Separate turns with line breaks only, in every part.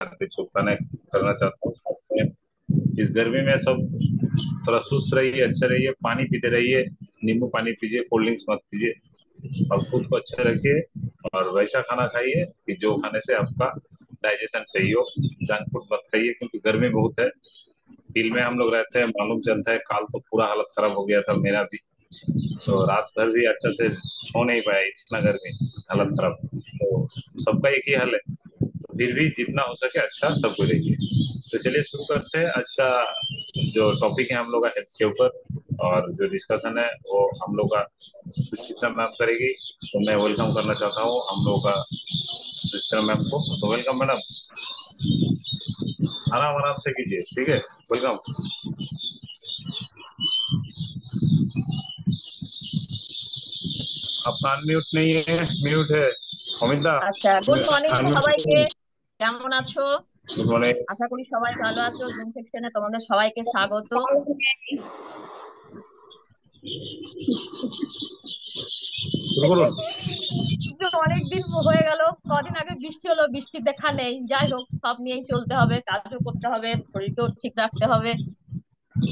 से शुभकामनाएं करना चाहता हूँ। इस गर्मी में सब थोड़ा सुस्त रहिए, अच्छे रहिए, पानी पीते रहिए, नींबू पानी पीजिए, कोल्ड ड्रिंक्स मत पीजिए और खुद को अच्छे रखिए। और वैसा खाना खाइए कि जो खाने से आपका डाइजेशन सही हो। जंक फूड मत खाइए क्योंकि गर्मी बहुत है। फील्ड में हम लोग रहते हैं, मालूम चलता है। काल तो पूरा हालत खराब हो गया था मेरा भी। तो रात भर भी अच्छे से सो नहीं पाया, इतना गर्मी, हालत खराब। तो सबका एक ही हाल है। तो फिर भी जितना हो सके अच्छा सबको देखिए। तो चलिए शुरू करते हैं आज का जो टॉपिक है हम लोग का हेल्थ के ऊपर। और जो डिस्कशन है वो हम लोग का सुचित्रा मैम करेगी। तो मैं वेलकम करना चाहता हूँ हम लोग का सुचित्रा मैम को। तो वेलकम मैडम, आराम आराम से कीजिए, ठीक है। वेलकम। आपका अनम्यूट नहीं है, म्यूट है। অমিতদা,
আচ্ছা, গুড মর্নিং
আনমিউট
সবাইকে।
করুন।
কেমন আছো?
Good morning.
আশা করি সবাই ভালো আছো। জুম সেকশনে তোমাদের সবাইকে স্বাগত।
শুরু করুন।
অনেকদিন হয়ে গেল, কদিন আগে বৃষ্টি হলো, বৃষ্টির দেখা নেই। যাই হোক, সব নিয়েই চলতে হবে, কাজও করতে হবে, শরীরকেও ঠিক রাখতে হবে।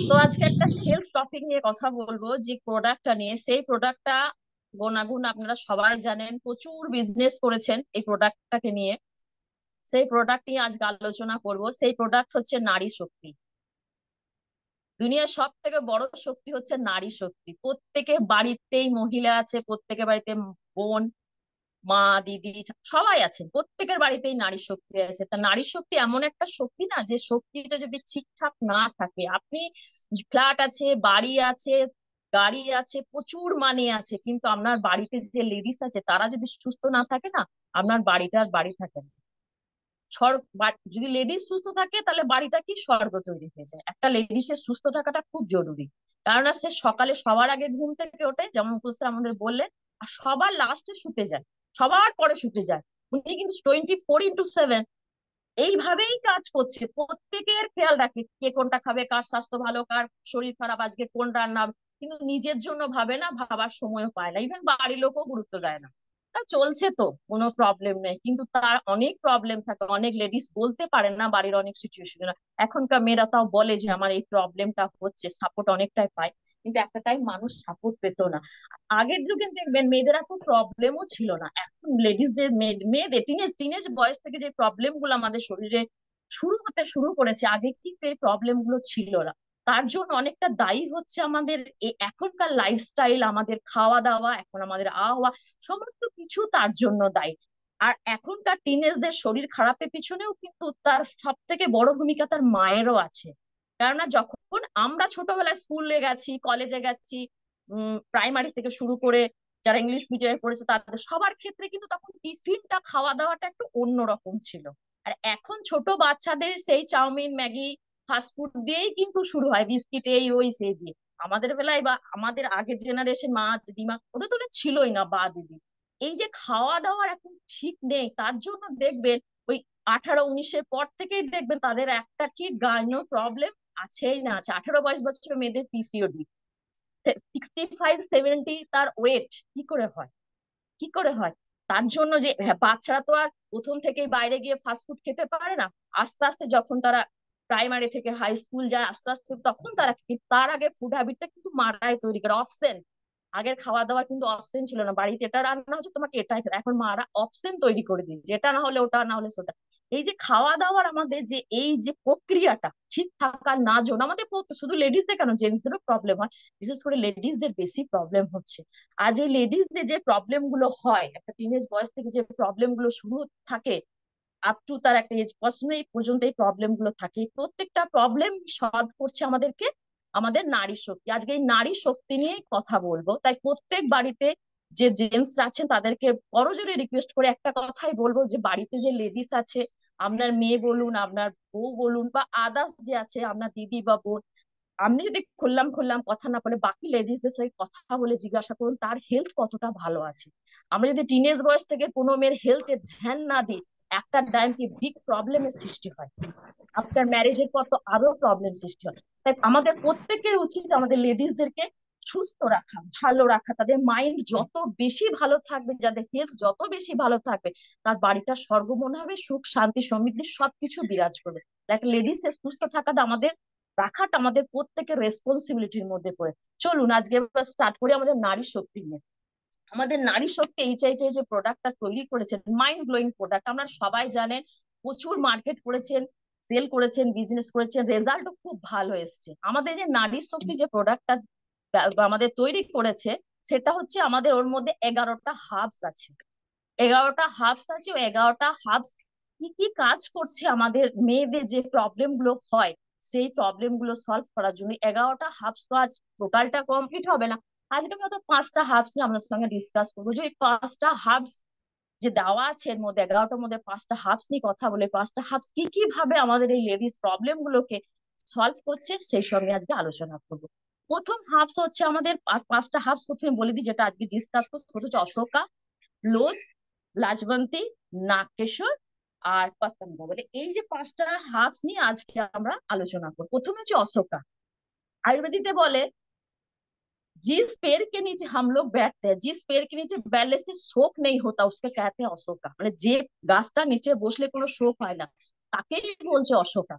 তো আজকে একটা হেলথ টপিক নিয়ে কথা বলবো, যে প্রোডাক্টটা নিয়ে। সেই প্রোডাক্টটা গুণাগুণ আপনারা সবাই জানেন, প্রচুর বিজনেস করেছেন এই প্রোডাক্টটাকে নিয়ে। সেই প্রোডাক্ট নিয়ে আজকে আলোচনা করব। সেই প্রোডাক্ট হচ্ছে নারী শক্তি। দুনিয়ার সব থেকে বড় শক্তি হচ্ছে নারী শক্তি। প্রত্যেকে বাড়িতেই মহিলা আছে, প্রত্যেকের বাড়িতে বোন, মা, দিদি সবাই আছেন, প্রত্যেকের বাড়িতেই নারী শক্তি আছে। তা নারী শক্তি এমন একটা শক্তি না, যে শক্তিটা যদি ঠিকঠাক না থাকে, আপনি ফ্ল্যাট আছে, বাড়ি আছে, গাড়ি আছে, প্রচুর মানি আছে, কিন্তু আপনার বাড়িতে যে লেডিস আছে তারা যদি সুস্থ না থাকে না, আপনার বাড়িটা আর বাড়ি থাকে না। যদি লেডিস সুস্থ থাকে তাহলে বাড়িটা কি স্বর্গ তৈরি হয়ে যায়। একটা লেডিসের সুস্থ থাকাটা খুব জরুরি। কারণ সে সকালে সবার আগে ঘুম থেকে ওঠে, যেমন উপস্থিত আমাদের বললেন, আর সবার লাস্টে শুতে যায়, সবার পরে শুতে যায়। উনি কিন্তু 24x7 এইভাবেই কাজ করছে, প্রত্যেকের খেয়াল রাখে কে কোনটা খাবে, কার স্বাস্থ্য ভালো, কার শরীর খারাপ, আজকে কোন রান্না হবে। কিন্তু নিজের জন্য ভাবে না, ভাবার সময়ও পায় না, ইভেন বাড়ির লোকও গুরুত্ব দেয় না। তা চলছে তো, কোনো প্রবলেম নেই, কিন্তু তার অনেক প্রবলেম থাকে। অনেক লেডিস বলতে পারেন না বাড়ির অনেক সিচুয়েশন। এখনকার মেয়েরা তাও বলে যে আমার এই প্রবলেমটা হচ্ছে, সাপোর্ট অনেকটাই পায়। কিন্তু একটা টাইম মানুষ সাপোর্ট পেত না। আগের যুগে দেখবেন মেয়েদের এত প্রবলেমও ছিল না। এখন লেডিসদের, মেয়েদের টিনেজ টিনেজ বয়স থেকে যে প্রবলেম গুলো আমাদের শরীরে শুরু হতে শুরু করেছে, আগে কিন্তু এই প্রবলেম গুলো ছিল না। তার জন্য অনেকটা দায়ী হচ্ছে আমাদের এখনকার লাইফস্টাইল, আমাদের খাওয়া দাওয়া, এখন আমাদের আবহাওয়া, সমস্ত কিছু তার জন্য দায়ী। আর এখনকার টিনেজদের শরীর খারাপের পিছনেও কিন্তু তার সব থেকে বড় ভূমিকা তার মায়েরও আছে। কেননা যখন আমরা ছোটবেলায় স্কুলে গেছি, কলেজে গেছি, প্রাইমারি থেকে শুরু করে যারা ইংলিশ মিডিয়ামে পড়েছে তাদের সবার ক্ষেত্রে কিন্তু তখন টিফিনটা, খাওয়া দাওয়াটা একটু অন্যরকম ছিল। আর এখন ছোট বাচ্চাদের সেই চাউমিন, ম্যাগি, ফাস্টফুড দিয়েই কিন্তু শুরু হয়, বিস্কিট এই ওই সেই দিয়ে। আমাদের বেলায় বা আমাদের আগের জেনারেশন মা দিদিমা ওদের তো ছিলই না, বা দিদি। এই যে খাওয়া দাওয়ার এখন ঠিক নেই, তার জন্য দেখবেন ওই 18-19-এর পর থেকেই দেখবেন তাদের একটা ঠিক গাইনো প্রবলেম আছেই না আছে। 18-22 বছরের মেয়েদের পিসিওডি, 65-70 তার ওয়েট কি করে হয়, কি করে হয়? তার জন্য যে হ্যাঁ, বাচ্চারা তো আর প্রথম থেকেই বাইরে গিয়ে ফাস্টফুড খেতে পারে না। আস্তে আস্তে যখন তারা প্রাইমারি থেকে হাই স্কুল যায়, আস্তে আস্তে তখন তারা তার আগে ফুড হ্যাবিটটা কিন্তু মারাই তৈরি করে, অপশন। আগের খাওয়া দাওয়া কিন্তু অপশন ছিল না, বাড়িতে এটা রান্না হচ্ছে তোমাকে এটাই খেতে। এখন মারা অপশন তৈরি করে দিয়েছে, এটা না হলে ওটা, না হলে সেটা। এই যে খাওয়া দাওয়ার আমাদের যে এই যে প্রক্রিয়াটা ঠিক থাকার না জন্য আমাদের শুধু লেডিসদের কেন, জেন্টসদেরও প্রবলেম হয়। বিশেষ করে লেডিসদের বেশি প্রবলেম হচ্ছে। আজ এই লেডিসদের যে প্রবলেম গুলো হয়, একটা টিনেজ বয়স থেকে যে প্রবলেম গুলো শুরু থাকে, আপ টু তার একটা এজ পর্যন্ত, এই পর্যন্ত এই প্রবলেম গুলো থাকে। এই প্রত্যেকটা প্রবলেম সলভ করছে আমাদেরকে আমাদের নারী শক্তি। আজকে এই নারী শক্তি নিয়েই কথা বলবো। তাই প্রত্যেক বাড়িতে যে জেন্টস আছেন তাদেরকে বড়জোরে রিকোয়েস্ট করে একটা কথাই বলবো, যে বাড়িতে যে লেডিস আছে, আপনার মেয়ে বলুন, আপনার বউ বলুন, বা আদার্স যে আছে আপনার দিদি বা বোন, আপনি যদি খুললাম খুললাম কথা না বলে বাকি লেডিসদের সাথে কথা বলে জিজ্ঞাসা করুন তার হেলথ কতটা ভালো আছে। আমরা যদি টিনেজ বয়স থেকে কোনো মেয়ের হেলথে ধ্যান না দিই, একটা টাইম কি বিগ প্রবলেমের সৃষ্টি হয়। আফটার ম্যারেজের পর তো আরো প্রবলেম সৃষ্টি হয়। তাই আমাদের প্রত্যেকের উচিত আমাদের লেডিসদেরকে সুস্থ রাখা, ভালো রাখা, তাদের মাইন্ড যত বেশি ভালো থাকবে, যাদের হেলথ যত বেশি ভালো থাকবে, তার বাড়িটা স্বর্গ মনে হবে, সুখ শান্তি সমৃদ্ধি সবকিছু বিরাজ করবে। একটা লেডিস এর সুস্থ থাকাটা আমাদের, রাখাটা আমাদের প্রত্যেকের রেসপন্সিবিলিটির মধ্যে পড়ে। চলুন আজকে স্টার্ট করি আমাদের নারী শক্তি নিয়ে। আমাদের নারী শক্তি এইচআইজে যে প্রোডাক্টটা তৈরি করেছেন, মাইন্ড ব্লোয়িং প্রোডাক্ট, আমরা সবাই জানেন, প্রচুর মার্কেট করেছেন, সেল করেছেন, বিজনেস করেছেন, রেজাল্টও খুব ভালো এসছে। আমাদের যে নারী শক্তি যে প্রোডাক্টটা আমাদের তৈরি করেছে, সেটা হচ্ছে আমাদের ওর মধ্যে 11টা হাবস আছে। 11টা হাবস আছে, ও 11টা হাবস কি কি কাজ করছে আমাদের মেয়েদের যে প্রবলেম গুলো হয়, সেই প্রবলেম গুলো সলভ করার জন্য। 11টা হাবস তো আজ টোটালটা কমপ্লিট হবে না, আজকে আমি হয়তো 5টা হাবস নিয়ে আপনার সঙ্গে ডিসকাস করবো, যে এই 5টা হাবস যে দেওয়া আছে এর মধ্যে, 11টার মধ্যে 5টা হাবস নিয়ে কথা বলে, 5টা হাবস কি কি ভাবে আমাদের এই লেডিস প্রবলেম গুলোকে সলভ করছে, সেই সঙ্গে আজকে আলোচনা করবো। প্রথম হাবস হচ্ছে আমাদের 5টা হাবস প্রথমে বলে দিই, যেটা আজকে ডিসকাস করবো, হচ্ছে অশোকা, লোদ, লাজবন্তী, নাগকেশর আর পতঙ্গ, বলে এই যে 5টা হাবস নিয়ে আজকে আমরা আলোচনা করবো। প্রথমে হচ্ছে অশোকা। আয়ুর্বেদিতে বলে, जिस पेड़ के नीचे हम लोग बैठते हैं, जिस पेड़ के नीचे बैठने से शोक नहीं होता, उसके कहते हैं অশোকা। মানে যে গাছটা নিচে বসলে কোনো শোক হয় না, তাকেই বলছে অশোকা।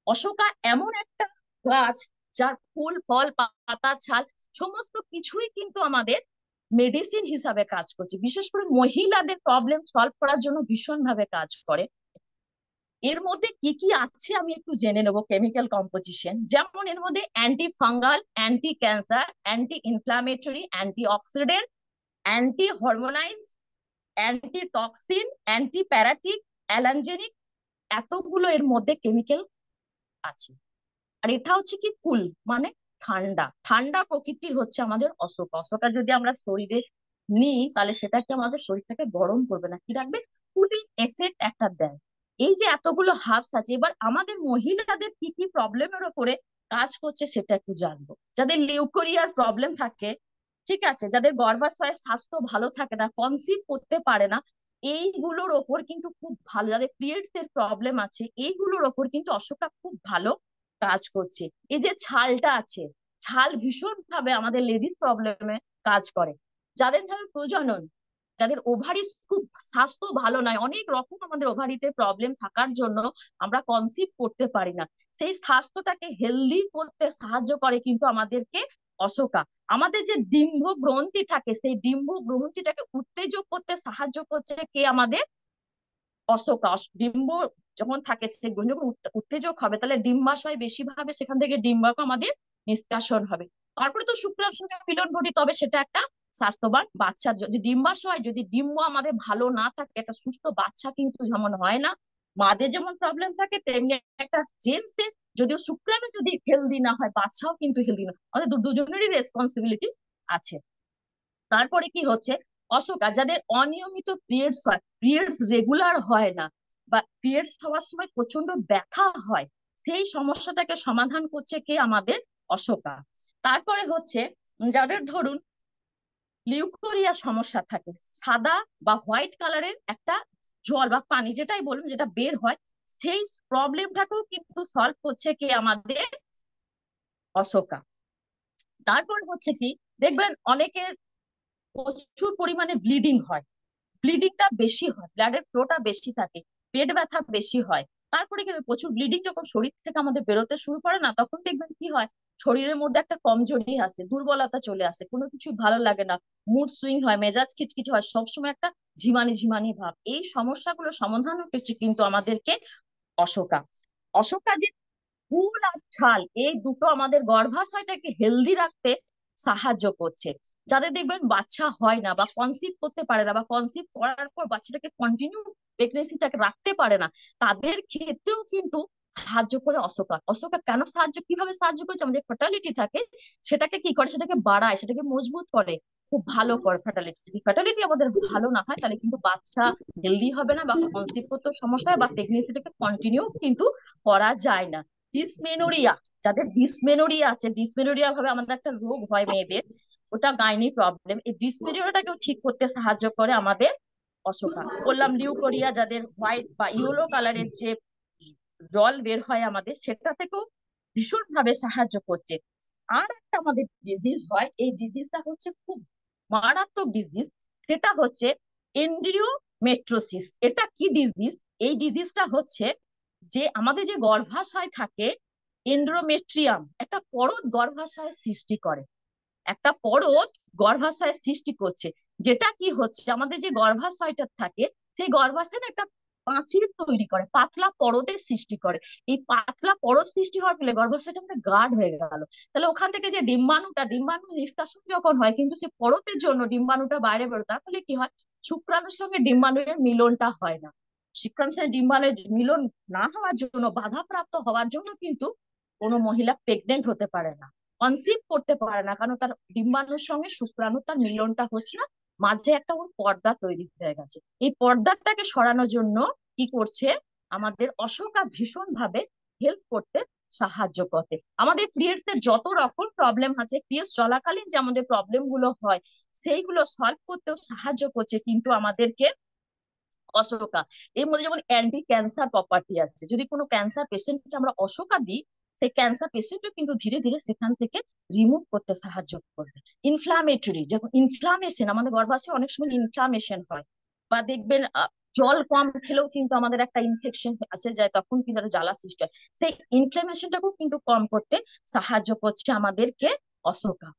অশোকা এমন একটা গাছ, যার ফুল ফল পাতা ছাল সমস্ত কিছুই কিন্তু আমাদের মেডিসিন হিসাবে কাজ করছে, বিশেষ করে মহিলাদের প্রবলেম সলভ করার জন্য ভীষণ ভাবে কাজ করে। এর মধ্যে কি কি আছে আমি একটু জেনে নেবো, কেমিক্যাল কম্পোজিশন। যেমন এর মধ্যে anti fungal, anti cancer, anti inflammatory, antioxidant, anti hormonise, anti toxin, anti pyretic, allergenic, এতগুলো এর মধ্যে কেমিক্যাল আছে। আর এটা হচ্ছে কি কুল, মানে ঠান্ডা, ঠান্ডা প্রকৃতির হচ্ছে আমাদের অশোকা। অশোকা যদি আমরা শরীরে নিই, তাহলে সেটা কি আমাদের শরীরটাকে গরম করবে না, কি রাখবে, কুলিং এফেক্ট একটা দেয়। এই যে এতগুলো হার্বস আছে, এবার আমাদের মহিলাদের কি কি প্রবলেমের ওপরে কাজ করছে সেটা একটু জানবো। যাদের লিউকোরিয়ার প্রবলেম থাকে, ঠিক আছে, যাদের গর্ভাশয়ের স্বাস্থ্য ভালো থাকে না, কনসিভ করতে পারে না, এইগুলোর ওপর কিন্তু খুব ভালো, যাদের পিরিয়ডস এর প্রবলেম আছে, এইগুলোর ওপর কিন্তু অশোকা খুব ভালো কাজ করছে। এই যে ছালটা আছে, ছাল ভীষণ ভাবে আমাদের লেডিস প্রবলেমে কাজ করে। যাদের ধরো প্রজনন, যাদের ওভারি খুব স্বাস্থ্য ভালো নয়, অনেক রকম আমাদের ওভারিতে প্রবলেম থাকার জন্য আমরা কনসিভ করতে পারি না, সেই স্বাস্থ্যটাকে হেলদি করতে সাহায্য করে কিন্তু আমাদেরকে অশোকা। আমাদের যে ডিম্ব গ্রন্থি থাকে, সেই ডিম্ব গ্রন্থিটাকে উত্তেজক করতে সাহায্য করছে কে, আমাদের অশোকা। ডিম্ব যখন থাকে, সে গ্রহণ যখন উত্তেজক হবে, তাহলে ডিম্বাশয় বেশি ভাবে, সেখান থেকে ডিম্বাশয় আমাদের নিষ্কাশন হবে। তারপরে তো শুক্রাণুর সঙ্গে মিলন ঘটি, তবে সেটা একটা স্বাস্থ্যবান বাচ্চা। যদি ডিম্বাশয়, যদি ডিম্ব আমাদের ভালো না থাকে, একটা সুস্থ বাচ্চা কিন্তু যেমন হয় না, মাদের যেমন প্রবলেম থাকে, তেমনি একটা জেন্টসের যদিও শুক্রাণু যদি হেলদি না হয়, বাচ্চাও কিন্তু হেলদি না, আমাদের দুজনেরই রেসপন্সিবিলিটি আছে। তারপরে কি হচ্ছে, অশোকা, যাদের অনিয়মিত পিরিয়ডস হয়, পিরিয়ডস রেগুলার হয় না, বা পিরিয়ডস হওয়ার সময় প্রচন্ড ব্যথা হয়, সেই সমস্যাটাকে সমাধান করছে কে, আমাদের অশোকা। তারপরে হচ্ছে যাদের ধরুন লিউকোরিয়া সমস্যা থাকে, সাদা বা হোয়াইট কালারের একটা জল বা পানি, যেটাই বলুন, যেটা বের হয়, সেই প্রবলেমটাকেও কিন্তু সলভ করছে কে, আমাদের অশোকা। তারপর হচ্ছে কি, দেখবেন অনেকের প্রচুর পরিমাণে ব্লিডিং হয়, ব্লিডিংটা বেশি হয়, ব্লাডের ফ্লোটা বেশি থাকে, পেট ব্যথা বেশি হয়। তারপরে কিন্তু প্রচুর ব্লিডিং যখন শরীর থেকে আমাদের বেরোতে শুরু করে না, তখন দেখবেন কি হয়, শরীরের মধ্যে একটা কমজোরি আসে, দুর্বলতা চলে আসে, কোনো কিছু ভালো লাগে না, মুড সুইং হয়, মেজাজ খিটখিট হয়, সবসময় একটা ঝিমানি ঝিমানি ভাব। এই সমস্যাগুলো সমাধান করছে কিন্তু আমাদেরকে অশোকা। অশোকা যে ফুল আর ছাল, এই দুটো আমাদের গর্ভাশয়টাকে হেলদি রাখতে সাহায্য করছে। যাদের দেখবেন বাচ্চা হয় না, বা কনসিভ করতে পারে না, বা কনসিভ করার পর বাচ্চাটাকে কন্টিনিউ প্রেগনেন্সিটাকে রাখতে পারে না, তাদের ক্ষেত্রেও কিন্তু সাহায্য করে অশোকা। অশোকা কেন সাহায্য, কিভাবে সাহায্য করছে, আমাদের ফার্টালিটি থাকে, সেটাকে কি করে, সেটাকে বাড়ায়, সেটাকে মজবুত করে, খুব ভালো করে ফার্টালিটি। যদি ফার্টালিটি আমাদের ভালো না হয়, তাহলে কিন্তু বাচ্চা হেলদি হবে না, বা কনসিভ করতে সমস্যা হয়, বা প্রেগনেন্সিটাকে কন্টিনিউ কিন্তু করা যায় না। ডিসমেনোরিয়া, যাদের ডিসমেনোরিয়া আছে, ডিসমেনোরিয়া ভাবে আমাদের একটা রোগ হয় মেয়েদের, ওটা গাইনি প্রবলেম, এই ডিসমেনোরিয়াটাকেও ঠিক করতে সাহায্য করে আমাদের অশোকা। বললাম লিউকোরিয়া, যাদের হোয়াইট বা ইয়েলো কালারের যে জল বের হয় আমাদের, সেটা থেকেও ভীষণ ভাবে সাহায্য করছে। আর একটা আমাদের ডিজিজ হয়, এই ডিজিজটা হচ্ছে খুব মারাত্মক ডিজিজ, সেটা হচ্ছে এন্ড্রিওমেট্রোসিস। এটা কি ডিজিজ? এই ডিজিজটা হচ্ছে যে আমাদের যে গর্ভাশয় থাকে, এন্ড্রোমেট্রিয়াম একটা পরত গর্ভাশয়ের সৃষ্টি করে, একটা পরত গর্ভাশয়ের সৃষ্টি করছে। যেটা কি হচ্ছে, আমাদের যে গর্ভাশয়টা থাকে সেই গর্ভাশয় একটা পাঁচিল তৈরি করে, পাতলা পরতের সৃষ্টি করে। এই পাতলা পরত সৃষ্টি হওয়ার ফলে গর্ভাশয়টা আমাদের গাঢ় হয়ে গেল। তাহলে ওখান থেকে যে ডিম্বাণু নিষ্কাশন যখন হয়, কিন্তু সে পরতের জন্য ডিম্বাণুটা বাইরে বেরোয়, তার ফলে কি হয়, শুক্রাণুর সঙ্গে ডিম্বাণুর মিলনটা হয় না। শুক্রাণুর সঙ্গে ডিম্বাণুর মিলন না হওয়ার জন্য, বাধাপ্রাপ্ত হওয়ার জন্য কিন্তু কোনো মহিলা প্রেগনেন্ট হতে পারে না, কনসিভ করতে পারে না, কারণ তার ডিম্বাণুর সঙ্গে শুক্রাণু তার মিলনটা হচ্ছে না, মাঝে একটা ওর পর্দা তৈরি হয়ে গেছে। এই পর্দাটাকে সরানোর জন্য কি করছে, আমাদের অশোকা ভীষণ ভাবে হেল্প করতে সাহায্য করে। আমাদের পিরিয়ডস এর যত রকম প্রবলেম আছে, পিরিয়ডস চলাকালীন যে আমাদের প্রবলেম গুলো হয়, সেইগুলো সলভ করতেও সাহায্য করছে কিন্তু আমাদেরকে অশোকা। এর মধ্যে যেমন অ্যান্টি ক্যান্সার প্রপার্টি আছে, যদি কোনো ক্যান্সার পেশেন্টকে আমরা অশোকা দিই, সেই ক্যান্সার পেশেন্টও কিন্তু ধীরে ধীরে সেখান থেকে রিমুভ করতে সাহায্য করবে। ইনফ্লামেটরি, যখন ইনফ্লামেশন, আমাদের গর্ভাশয়ে অনেক সময় ইনফ্লামেশন হয়, বা দেখবেন জল কম খেলেও কিন্তু আমাদের একটা ইনফেকশন আসে যায়, তখন কিন্তু একটা জ্বালা সৃষ্টি হয়। সেই ইনফ্লামেশনটাকেও কিন্তু কম করতে সাহায্য করছে আমাদেরকে অশোকা।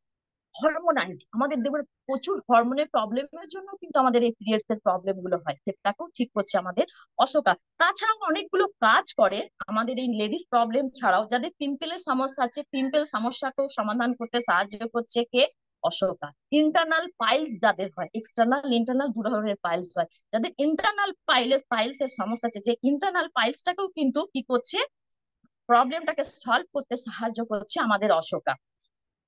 হরমোনাইজ, আমাদের দেখবেন প্রচুর হরমোনের প্রবলেমের জন্য কিন্তু আমাদের এই পিরিয়ডস এর প্রবলেম গুলো হয়, সেটাকেও ঠিক করছে আমাদের অশোকা। তাছাড়াও অনেকগুলো কাজ করে আমাদের এই লেডিস প্রবলেম ছাড়াও, যাদের পিম্পলের সমস্যা আছে, পিম্পল সমস্যাকেও সমাধান করতে সাহায্য করছে কে, অশোকা। ইন্টারনাল পাইলস যাদের হয়, এক্সটার্নাল ইন্টারনাল দু ধরনের পাইলস হয়, যাদের ইন্টারনাল পাইলস এর সমস্যা আছে, যে ইন্টারনাল পাইলসটাকেও কিন্তু কি করছে, প্রবলেমটাকে সলভ করতে সাহায্য করছে আমাদের অশোকা।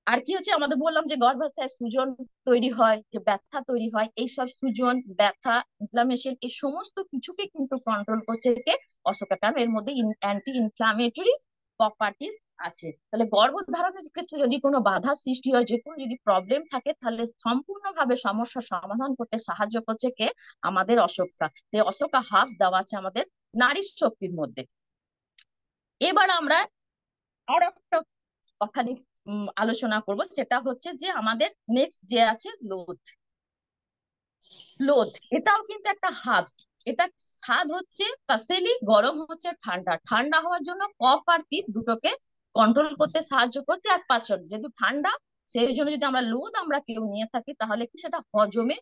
আর কি হচ্ছে, আমাদের বললাম যে গর্ভাশয়ে সুজন তৈরি হয়, যে ব্যথা তৈরি হয়, এই সব সুজন, ব্যথা, ইনফ্লামেশন, এই সমস্ত কিছুকে কিন্তু কন্ট্রোল করছে কে, অশোকা, কারণ এর মধ্যে অ্যান্টি ইনফ্লামেটরি প্রপার্টিস আছে। তাহলে গর্ভধারণের ক্ষেত্রে যদি কোনো বাধার সৃষ্টি হয়, যে কোনো যদি প্রবলেম থাকে, তাহলে সম্পূর্ণভাবে সমস্যার সমাধান করতে সাহায্য করছে কে, আমাদের অশোকা। এই অশোকা হার্বস দেওয়া আছে আমাদের নারী শক্তির মধ্যে। এবার আমরা আর একটা কথা নিয়ে আলোচনা করব, সেটা হচ্ছে যে আমাদের নেক্সট যে আছে লোদ। লোদ এটাও কিন্তু একটা হার্বস। এটা স্বাদ হচ্ছে কাসেলি, গরম হচ্ছে ঠান্ডা, ঠান্ডা হওয়ার জন্য কফ আর পিত্ত দুটোকে কন্ট্রোল করতে সাহায্য করছে। আর পাচন, যেহেতু ঠান্ডা, সেই জন্য যদি আমরা লোদ আমরা কেউ নিয়ে থাকি, তাহলে কি সেটা হজমে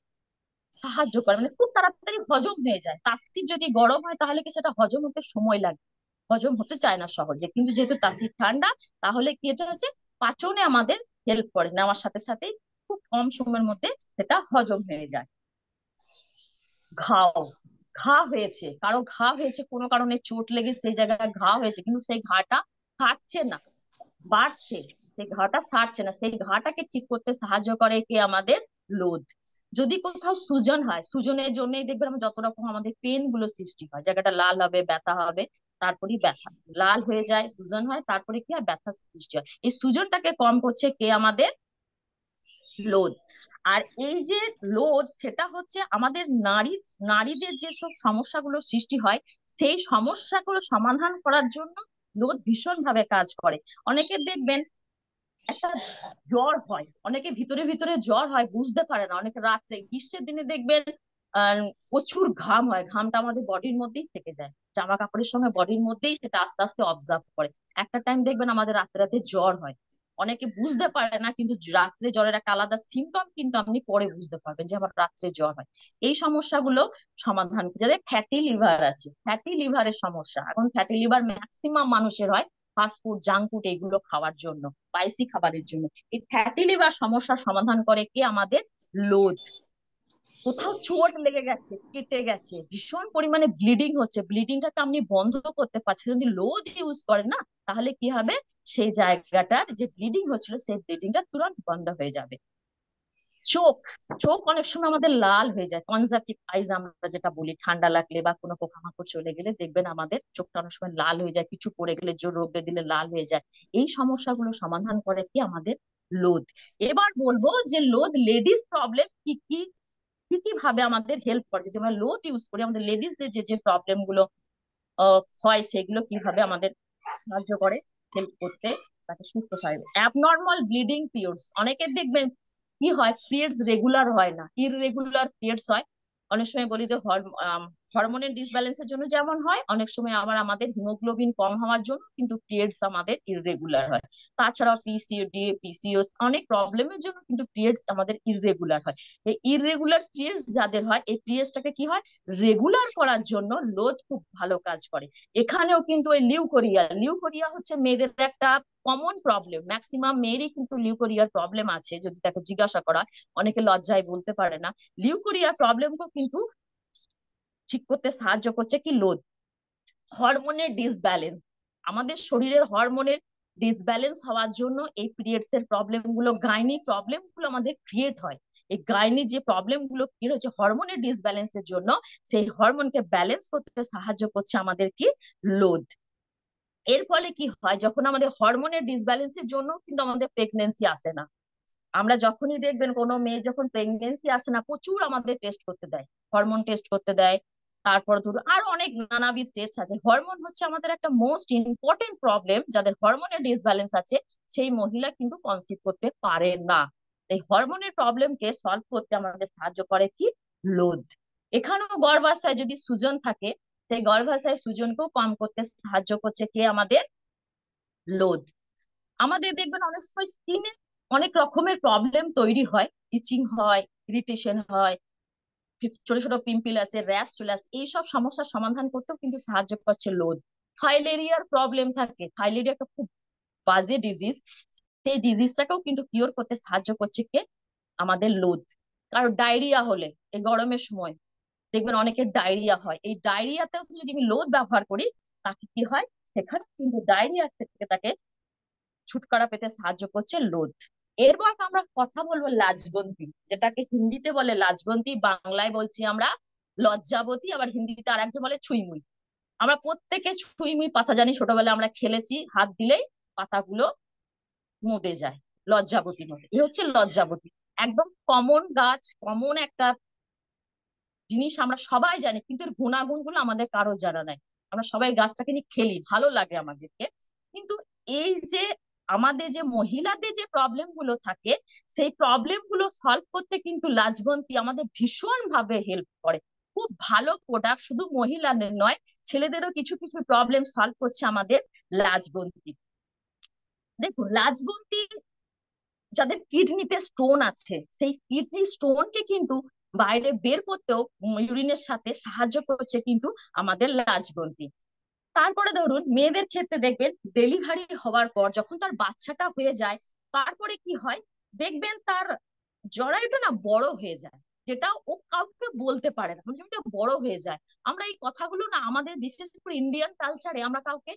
সাহায্য করে, মানে খুব তাড়াতাড়ি হজম হয়ে যায়। তাসির যদি গরম হয়, তাহলে কি সেটা হজম হতে সময় লাগে, হজম হতে চায় না সহজে। কিন্তু যেহেতু তাসির ঠান্ডা, তাহলে কি এটা হচ্ছে পাচনে আমাদের হেল্প করে, নেওয়ার সাথে সাথেই খুব কম সময়ের মধ্যে সেটা হজম হয়ে যায়। ঘাও, ঘা হয়েছে, কারো ঘা হয়েছে, কোনো কারণে চোট লেগে সেই জায়গায় ঘা হয়েছে, কিন্তু সেই ঘাটা ফাটছে না, বাড়ছে, সেই ঘাটা ফাটছে না, সেই ঘাটাকে ঠিক করতে সাহায্য করে কে, আমাদের লোদ। যদি কোথাও সুজন হয়, সুজনের জন্যই দেখবেন আমরা যত রকম আমাদের পেন গুলো সৃষ্টি হয়, জায়গাটা লাল হবে, ব্যথা হবে, তারপরেই ব্যথা লাল হয়ে যায়, সুজন হয়, তারপরে কি হয়, ব্যথা সৃষ্টি হয়। এই সুজনটাকে কম করছে কে, আমাদের লোদ। আর এই যে লোদ, সেটা হচ্ছে আমাদের নারীদের যেসব সমস্যাগুলো সৃষ্টি হয়, সেই সমস্যাগুলো সমাধান করার জন্য লোদ ভীষণ ভাবে কাজ করে। অনেকে দেখবেন একটা জ্বর হয়, অনেকে ভিতরে ভিতরে জ্বর হয়, বুঝতে পারে না, অনেকে রাত্রে, গ্রীষ্মের দিনে দেখবেন প্রচুর ঘাম হয়, ঘামটা আমাদের বডির মধ্যেই থেকে যায়, জামা কাপড়ের সঙ্গে বডির মধ্যেই সেটা আস্তে আস্তে অবজার্ভ করে। একটা টাইম দেখবেন আমাদের রাতে রাতে জ্বর হয়, অনেকে বুঝতে পারে না, কিন্তু রাত্রে জ্বরের একটা আলাদা সিমটম কিন্তু আপনি পরে বুঝতে পারবেন যে আমার রাত্রে জ্বর হয়। এই সমস্যাগুলো সমাধান, যাদের ফ্যাটি লিভার আছে, ফ্যাটি লিভারের সমস্যা, এখন ফ্যাটি লিভার ম্যাক্সিমাম মানুষের হয় ফাস্ট ফুড, জাঙ্ক ফুড এগুলো খাওয়ার জন্য, স্পাইসি খাবারের জন্য। এই ফ্যাটি লিভার সমস্যার সমাধান করে কি, আমাদের লোদ। কোথাও চোট লেগে গেছে, কেটে গেছে, ভীষণ পরিমাণে ব্লিডিং হচ্ছে, ব্লিডিংটাকে আপনি বন্ধ করতে পারছেন, যদি লোদ ইউজ করেন না, তাহলে কি হবে, সেই জায়গাটার যে ব্লিডিং হচ্ছিল, সেই ব্লিডিংটা তুরন্ত বন্ধ হয়ে যাবে। চোখ, চোখ অনেক সময় আমাদের লাল হয়ে যায়, কনজাক্টিভ আইজ আমরা যেটা বলি, ঠান্ডা লাগলে বা কোনো পোকামাকড় চলে গেলে দেখবেন আমাদের চোখটা অনেক সময় লাল হয়ে যায়, কিছু পড়ে গেলে, জোর রোদে দিলে লাল হয়ে যায়। এই সমস্যাগুলো সমাধান করে কি, আমাদের লোদ। এবার বলবো যে লোদ লেডিস প্রবলেম কি কি, কি কি ভাবে আমাদের হেল্প করে, যদি আমরা লোদ ইউজ করি, আমাদের লেডিসদের যে যে প্রবলেম গুলো হয়, সেগুলো কিভাবে আমাদের সাহায্য করে হেল্প করতে। তাকে সুস্থ থাকবে। অ্যাবনর্মাল ব্লিডিং পিরিয়ডস, অনেকের দেখবেন কি হয়, পিরিয়ডস রেগুলার হয় না, ইররেগুলার পিরিয়ডস হয়। অনেক সময় বলি যে হরমোনের ডিসব্যালেন্সের জন্য যেমন হয়, অনেক সময় আবার আমাদের হিমোগ্লোবিন কম হওয়ার জন্য কিন্তু পিরিয়ডস আমাদের ইররেগুলার হয়। তাছাড়াও পিসিওডি, পিসিওএস, অনেক প্রবলেমের জন্য কিন্তু পিরিয়ডস আমাদের ইররেগুলার হয়। এই ইররেগুলার পিরিয়ডস যাদের হয়, এই পিরিয়ডসটাকে কি হয়, রেগুলার করার জন্য লোদ খুব ভালো কাজ করে। এখানেও কিন্তু ওই লিউকোরিয়া, লিউকোরিয়া হচ্ছে মেয়েদের একটা কমন প্রবলেম, ম্যাক্সিমাম মেয়েরই কিন্তু লিউকোরিয়ার প্রবলেম আছে যদি তাকে জিজ্ঞাসা করা। অনেকে লজ্জায় বলতে পারে না। লিউকোরিয়ার প্রবলেমকেও কিন্তু ঠিক করতে সাহায্য করছে কি, লোদ। হরমোনের ডিসব্যালেন্স, আমাদের শরীরের হরমোনের ডিসব্যালেন্স হওয়ার জন্য এই পিরিয়ডস এর প্রবলেম গুলো, গাইনি প্রবলেম গুলো আমাদের ক্রিয়েট হয়। এই গাইনি যে প্রবলেম গুলো ক্রিয়েট হচ্ছে হরমোনের ডিসব্যালেন্সের জন্য, সেই হরমোনকে ব্যালেন্স করতে সাহায্য করছে আমাদের কি, লোদ। এর ফলে কি হয়, যখন আমাদের হরমোনের ডিসব্যালেন্সের জন্য কিন্তু আমাদের প্রেগনেন্সি আসে না। আমরা যখনই দেখবেন কোনো মেয়ে যখন প্রেগনেন্সি আসে না, প্রচুর আমাদের টেস্ট করতে দেয়, হরমোন টেস্ট করতে দেয়। তারপর ধরুন আরো অনেক নানাবিধ টেস্ট আছে। হরমোন হচ্ছে আমাদের একটা মোস্ট ইম্পর্টেন্ট প্রবলেম, যাদের হরমোনের ডিসব্যালেন্স আছে সেই মহিলা কিন্তু কনসিভ করতে পারে না। এই হরমোনের প্রবলেমকে সলভ করতে আমাদের সাহায্য করে কি, লোদ। এখানেও গর্ভাশয় যদি সুজন থাকে, সেই গর্ভাশয় সুজনকেও কম করতে সাহায্য করছে কে, আমাদের লোদ। আমাদের দেখবেন অনেক সময় স্কিনে অনেক রকমের প্রবলেম তৈরি হয়, ইচিং হয়, ইরিটেশন হয়, ছোট ছোট পিম্পল আছে, র্যাশ চলে আসে, এইসব সমস্যার সমাধান করতেও কিন্তু সাহায্য করছে লোদ। ফাইলেরিয়ার প্রবলেম থাকে, ফাইলেরিয়া একটা খুব বাজে ডিজিজ, সেই ডিজিজটাকেও কিন্তু কিওর করতে সাহায্য করছে কে, আমাদের লোদ। কারণ ডায়রিয়া হলে এই গরমের সময় দেখবেন অনেকের ডায়রিয়া হয়, এই ডায়রিয়াতেও যদি আমি লোদ ব্যবহার করি, তাকে কি হয়, সেখানে কিন্তু ডায়রিয়া থেকে তাকে ছুটকারা পেতে সাহায্য করছে লোদ। এরপর আমরা কথা বলবো লাজবন্তী, যেটাকে হিন্দিতে বলে লাজবন্তী, বাংলায় বলছি আমরা লজ্জাবতী, আবার হিন্দিতে আর একজন বলে ছুঁইমুই। আমরা প্রত্যেকে ছুঁইমুই পাতা জানি, ছোটবেলায় আমরা খেলেছি, হাত দিলেই পাতাগুলো মুদে যায়, লজ্জাবতী মতে। এ হচ্ছে লজ্জাবতী, একদম কমন গাছ, কমন একটা জিনিস, আমরা সবাই জানি, কিন্তু এর গুণাগুণ গুলো আমাদের কারো জানা নাই। আমরা সবাই গাছটাকে নিয়ে খেলি, ভালো লাগে আমাদেরকে। কিন্তু এই যে আমাদের যে মহিলাদের যে প্রবলেম গুলো থাকে, সেই প্রবলেম গুলো সলভ করতে কিন্তু লাজবন্তী আমাদের ভীষণ ভাবে হেল্প করে। খুব ভালো প্রোডাক্ট, শুধু মহিলাদের নয়, ছেলেদেরও কিছু কিছু প্রবলেম সলভ করছে আমাদের লাজবন্তী। দেখুন লাজবন্তী, যাদের কিডনিতে স্টোন আছে, সেই কিডনি স্টোনকে কিন্তু বাইরে বের করতেও ইউরিনের সাথে সাহায্য করছে কিন্তু আমাদের লাজগ্রন্থি। তারপরে ধরুন মেয়েদের ক্ষেত্রে দেখবেন ডেলিভারি হওয়ার পর যখন তার বাচ্চাটা হয়ে যায়, তারপরে কি হয়, দেখবেন তার জরায়ুটা না বড় হয়ে যায়, যেটা ও কাউকে বলতে পারে না, মানে ওটা বড় হয়ে যায়। আমরা এই কথাগুলো না আমাদের বিশেষ করে ইন্ডিয়ান কালচারে আমরা কাউকে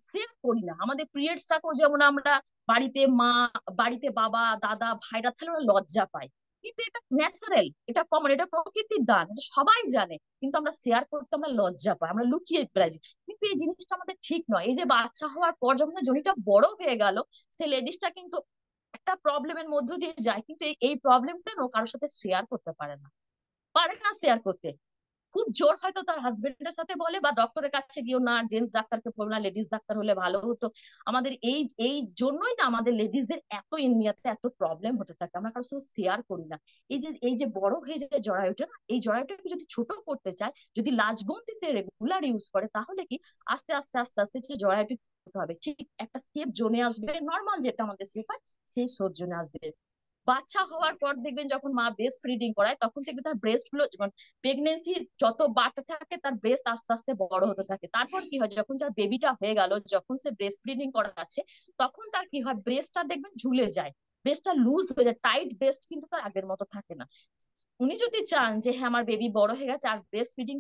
শেয়ার করি না। আমাদের পিরিয়ডসটাকেও যেমন আমরা বাড়িতে মা, বাড়িতে বাবা, দাদা, ভাইরা থাকলে ওরা লজ্জা পায়, কিন্তু এটা ন্যাচারাল, এটা কমন, এটা প্রকৃতির দান, এটা সবাই জানে, কিন্তু আমরা শেয়ার করতে আমরা লজ্জা পাই, আমরা লুকিয়ে ফেলাই। কিন্তু এই জিনিসটা আমাদের ঠিক নয়। এই যে বাচ্চা হওয়ার পর যখন জনিটা বড় হয়ে গেল, সেই লেডিসটা কিন্তু একটা প্রবলেমের মধ্য দিয়ে যায়, কিন্তু এই প্রবলেমটা কারোর সাথে শেয়ার করতে পারে না, পারে না শেয়ার করতে। খুব জোর হয়তো তার হাজবেন্ডের সাথে বলে, বা ডক্টরের কাছে গিয়েও না, জেন্টস ডাক্তারকে বলবো না, লেডিস ডাক্তার হলে ভালো হতো। আমাদের এই এই জন্যই না আমাদের লেডিসদের এত ইন্ডিয়াতে এত প্রবলেম হতে থাকে, আমরা কারোর সাথে শেয়ার করি না। এই যে বড় হয়ে যায় জরায়ুটা না, এই জরায়ুটাকে যদি ছোট করতে চায়, যদি লাজবন্তী সে রেগুলার ইউজ করে, তাহলে কি আস্তে আস্তে আস্তে আস্তে যে জরায়ুটি ছোট হবে, ঠিক একটা সেফ জোনে আসবে, নর্মাল যেটা আমাদের সেফ হয় সেই সেফ জোনে আসবে। বাচ্চা হওয়ার পর দেখবেন যখন মা ব্রেস্ট ফিডিং করায়, তখন দেখবেন তার ব্রেস্ট গুলো, প্রেগনেন্সি যত বাড়তে থাকে তার ব্রেস্ট আস্তে আস্তে বড় হতে থাকে। তারপর কি হয়, যখন তার বেবিটা হয়ে গেল, যখন সে ব্রেস্ট ফিডিং করাচ্ছে, তখন তার কি হয়, ব্রেস্টটা দেখবেন ঝুলে যায়, ব্রেস্টটা লুজ হয়ে যায়, টাইট ব্রেস্ট কিন্তু তার আগের মতো থাকে না। উনি যদি চান যে হ্যাঁ আমার বেবি বড় হয়ে গেছে আর ব্রেস্ট ফিডিং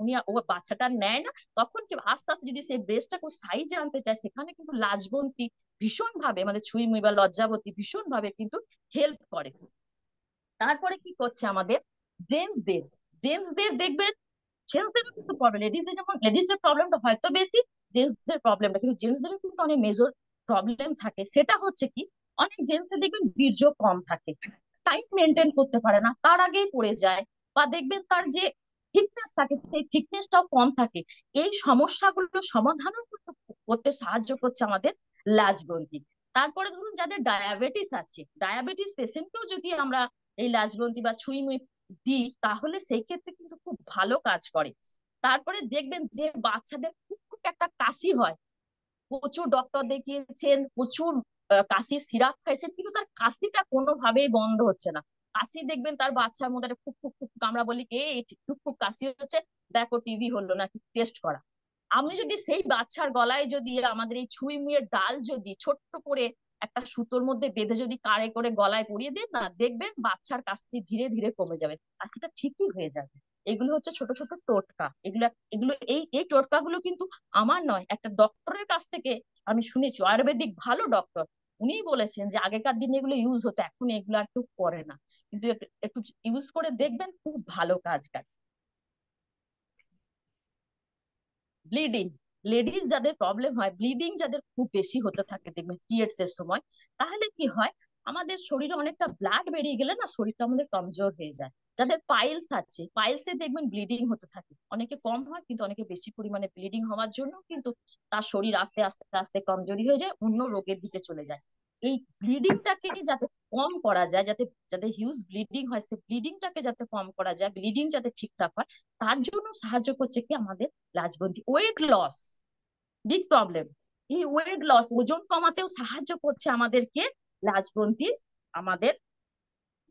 উনি ও বাচ্চাটা নেয় না, তখন কি আস্তে আস্তে যদি সেই ব্রেস্টটাকে সাইজে আনতে চায়, সেখানে কিন্তু লাজবন্তী ভীষণ ভাবে, আমাদের ছুঁইমুই বা লজ্জাবতী ভীষণ ভাবে কিন্তু হেল্প করে। তারপরে কি করছে আমাদের জেন্টসদের, জেন্টসদের দেখবেন, জেন্টসদেরও কিন্তু প্রবলেম, লেডিসদের যেমন লেডিসদের প্রবলেমটা হয়তো বেশি, জেন্টসদের প্রবলেমটা কিন্তু জেন্টসদেরও কিন্তু অনেক মেজর প্রবলেম থাকে। সেটা হচ্ছে কি, অনেক জেন্টসের দেখবেন বীর্য কম থাকে, টাইম মেনটেন করতে পারে না, তার আগেই পড়ে যায়, বা দেখবেন তার যে থিকনেস থাকে সেই থিকনেসটাও কম থাকে। এই সমস্যাগুলো সমাধানও করতে সাহায্য করছে আমাদের লাজবন্তী। তারপরে ধরুন যাদের ডায়াবেটিস আছে, ডায়াবেটিস পেশেন্টকেও যদি আমরা এই লাজবন্তী বা ছুঁইমুই দিই, তাহলে সেই ক্ষেত্রে কিন্তু খুব ভালো কাজ করে। তারপরে দেখবেন যে বাচ্চাদের খুব খুব একটা কাশি হয়, প্রচুর ডক্টর দেখিয়েছেন, প্রচুর কাশির সিরাপ খাইছেন, কিন্তু তার কাশিটা কোনোভাবেই বন্ধ হচ্ছে না। কাশি দেখবেন তার বাচ্চার মধ্যে একটা ফুক ফুক ফুক, আমরা বলি কি এই ফুক ফুক কাশি হচ্ছে, দেখো টিভি হলো নাকি টেস্ট করা। আমি যদি সেই বাচ্চার গলায় যদি আমাদের এই ছুঁই মুয়ের ডাল যদি ছোট্ট করে একটা সুতোর মধ্যে বেঁধে যদি কাড়ে করে গলায় পরিয়ে দেন না, দেখবেন বাচ্চার কাশি ধীরে ধীরে কমে যাবে, কাশিটা ঠিকই হয়ে যাবে। এগুলো হচ্ছে ছোট ছোট টোটকা। এগুলো এগুলো এই এই টোটকাগুলো কিন্তু আমার নয়, একটা ডক্টরের কাছ থেকে আমি শুনেছি, আয়ুর্বেদিক ভালো ডক্টর, উনিই বলেছেন যে আগেকার দিনে এগুলো ইউজ হতো, এখন এগুলো আর কেউ করে না, কিন্তু একটু ইউজ করে দেখবেন, খুব ভালো কাজ করে। ব্লিডিং, লেডিস যাদের প্রবলেম হয়, ব্লিডিং যাদের খুব বেশি হতে থাকে দেখবেন পিরিয়ডস এর সময়, তাহলে কি হয়, আমাদের শরীরে অনেকটা ব্লাড বেরিয়ে গেলে না শরীরটা আমাদের কমজোর হয়ে যায়। যাদের পাইলস আছে, পাইলসে দেখবেন ব্লিডিং হতে থাকে, অনেকে কম হয় কিন্তু অনেকে বেশি পরিমাণে ব্লিডিং হওয়ার জন্য কিন্তু তার শরীর আস্তে আস্তে আস্তে কমজোরি হয়ে যায়, অন্য রোগের দিকে চলে যায়। এই ব্লিডিংটাকে যাতে কম করা যায়, যাতে যাদের হিউজ ব্লিডিং হয় সেই ব্লিডিংটাকে যাতে কম করা যায়, ব্লিডিং যাতে ঠিকঠাক হয়, তার জন্য সাহায্য করছে কি আমাদের লাজবন্তী। ওয়েট লস, বিগ প্রবলেম, এই ওয়েট লস, ওজন কমাতেও সাহায্য করছে আমাদেরকে লাজবন্তী, আমাদের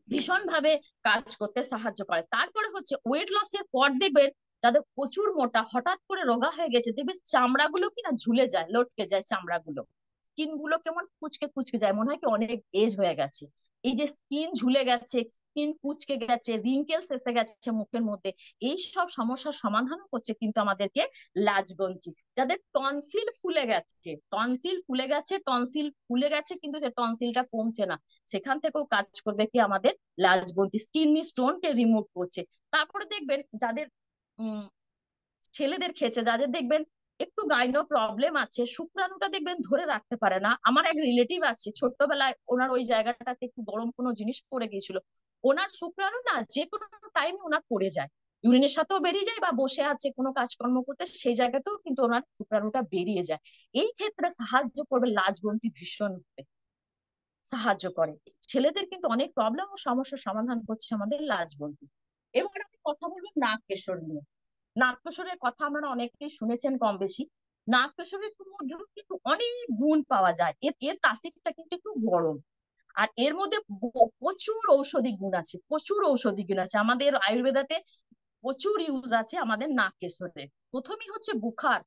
ভীষণ ভাবে কাজ করতে সাহায্য করে। তারপরে হচ্ছে ওয়েট লসের পর দেখবেন যাদের প্রচুর মোটা, হঠাৎ করে রোগা হয়ে গেছে, দেখবেন চামড়াগুলো কি না ঝুলে যায়, লটকে যায় চামড়াগুলো, স্কিন গুলো কেমন কুচকে কুচকে যায়, মনে হয় কি অনেক এজ হয়ে গেছে। এই যে স্কিন ঝুলে গেছে, স্কিন কুচকে গেছে, রিঙ্কেলস এসে গেছে মুখের মধ্যে, এই সব সমস্যার সমাধান করছে কিন্তু আমাদেরকে লাজবন্তী। যাদের টনসিল ফুলে গেছে, টনসিল ফুলে গেছে, টনসিল ফুলে গেছে কিন্তু সে টনসিলটা কমছে না, সেখান থেকেও কাজ করবে কি আমাদের লাজবন্তী, স্কিন স্টোন কে রিমুভ করছে। তারপরে দেখবেন যাদের উম ছেলেদের ক্ষেত্রে, যাদের দেখবেন একটু গাইনো প্রবলেম আছে, শুক্রাণুটা দেখবেন ধরে রাখতে পারে না, আমার এক রিলেটিভ আছে, ছোট্টবেলায় ওনার ওই জায়গাটাতে একটু গরম কোনো জিনিস পড়ে গিয়েছিল, ওনার শুক্রাণু না যে কোনো টাইমে ওনার পড়ে যায়, ইউরিনের সাথেও বেরিয়ে যায়, বা বসে আছে কোনো কাজকর্ম করতে সেই জায়গাতেও কিন্তু ওনার শুক্রাণুটা বেরিয়ে যায়। এই ক্ষেত্রে সাহায্য করবে লাজগ্রন্থি, ভীষণ সাহায্য করে। ছেলেদের কিন্তু অনেক প্রবলেম ও সমস্যার সমাধান করছে আমাদের লাজগ্রন্থি। এবার আমি কথা বলবো নাক কেশর নিয়ে। নাগকেশরের কথা আমরা অনেকেই শুনেছেন কম বেশি। নাগকেশরের মধ্যেও কিন্তু অনেক গুণ পাওয়া যায়, এর এর তাসিরটা কিন্তু একটু গরম, আর এর মধ্যে প্রচুর ঔষধি গুণ আছে, প্রচুর ঔষধি গুণ আছে, আমাদের আয়ুর্বেদাতে প্রচুর ইউজ আছে আমাদের নাগকেশরের। প্রথমেই হচ্ছে বুখার,